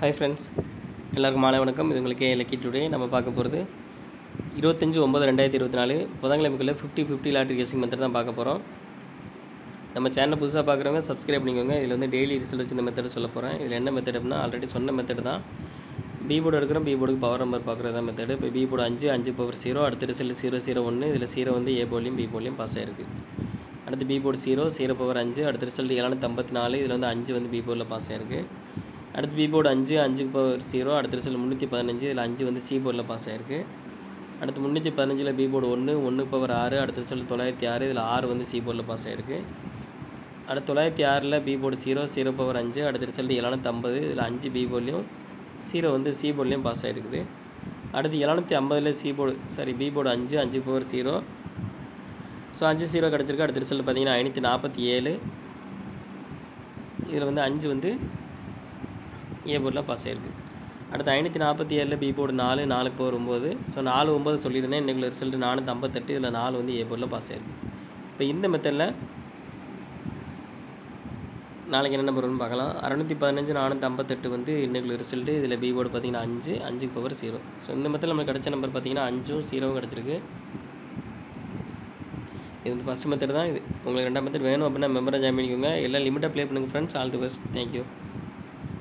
Hi friends, எல்லாருக்கும் மாலை வணக்கம். இது உங்களுக்கு லக்கி டுடே. நம்ம பார்க்க போகிறது 25/9/2024 புதன்கிழமைக்குள்ள 50-50 லாட்ரி கெஸிங் மெத்தட் தான் பார்க்க போகிறோம். நம்ம சேனலை புதுசாக பார்க்குறவங்க சப்ஸ்கிரைப் பண்ணிக்கோங்க. இதில் வந்து டெய்லி ரிசல்ட் வச்சு இந்த மெத்தட் சொல்ல போகிறேன். இதில் என்ன மெத்தட் அப்படின்னா, ஆல்ரெடி சொன்ன மெத்தட் தான். பி போர்டு எடுக்கிறோம், பி போர்டுக்கு பவர் நம்பர் பார்க்குறது தான் மெத்தடு. இப்போ பி போர்டு 5 பவர் 0, அடுத்த ரிசல்ட் 001. இதில் 0 வந்து ஏ போர்ட்லையும் பி போர்ட்லையும் பாஸ் ஆகிருக்கு. அடுத்து பி போர்டு 0 பவர் 5, அடுத்த ரிசல்ட் 754. இதில் வந்து 5 வந்து பி போர்டில் பாஸ் ஆகிருக்கு. அடுத்து பி போர்டு 5 பவர் 0, அடுத்த ரிசல்ட் 315. இதில் 5 வந்து சி போர்டில் பாஸ் ஆகிருக்கு. அடுத்து 315 பி போர்டு 1 பவர் 6, அடுத்த ரிசல்ட் 906. இதில் 6 வந்து சி போர்டில் பாஸ் ஆகிருக்கு. அடுத்து 906 பி போர்டு 0 பவர் 5, அடுத்த ரிசல்ட் 750. இதில் 5 பி போர்ட்லையும் 0 வந்து சி போர்ட்லையும் பாஸ் ஆகிருக்குது. அடுத்து 750 பி போர்டு 5 பவர் 0. ஸோ 5 0 கிடச்சிருக்கு. அடுத்த ரிசல்ட் பார்த்தீங்கன்னா 547. இதில் வந்து 5 வந்து ஏ போர்டில் பாஸ் ஆகிருக்கு. அடுத்து 547 பி போர்டு 4 பவர் 9. ஸோ 4 9 சொல்லியிருந்தேன். இன்றைக்குள்ள ரிசல்ட் 458. இதில் 4 வந்து ஏ போர்டில் பாஸ் ஆகிருக்கு. இப்போ இந்த மெத்தடில் நாளைக்கு என்ன நம்பர் வரும்னு பார்க்கலாம். 615 458 வந்து இன்றைக்குள்ள ரிசல்ட்டு. இதில் பி போர்டு பார்த்தீங்கன்னா 5 பவர் 0. ஸோ இந்த மெத்தடில் நம்மளுக்கு கிடச்ச நம்பர் பார்த்தீங்கன்னா 5 0 கிடச்சிருக்கு. இது வந்து ஃபஸ்ட் மெத்தட் தான். இது உங்களுக்கு ரெண்டாம் மெத்தட் வேணும் அப்படின்னா மெம்பரை ஜாயின் பண்ணிக்கோங்க. எல்லாம் லிமிட்டாக ப்ளே பண்ணுங்கள் friends. All the best. Thank you.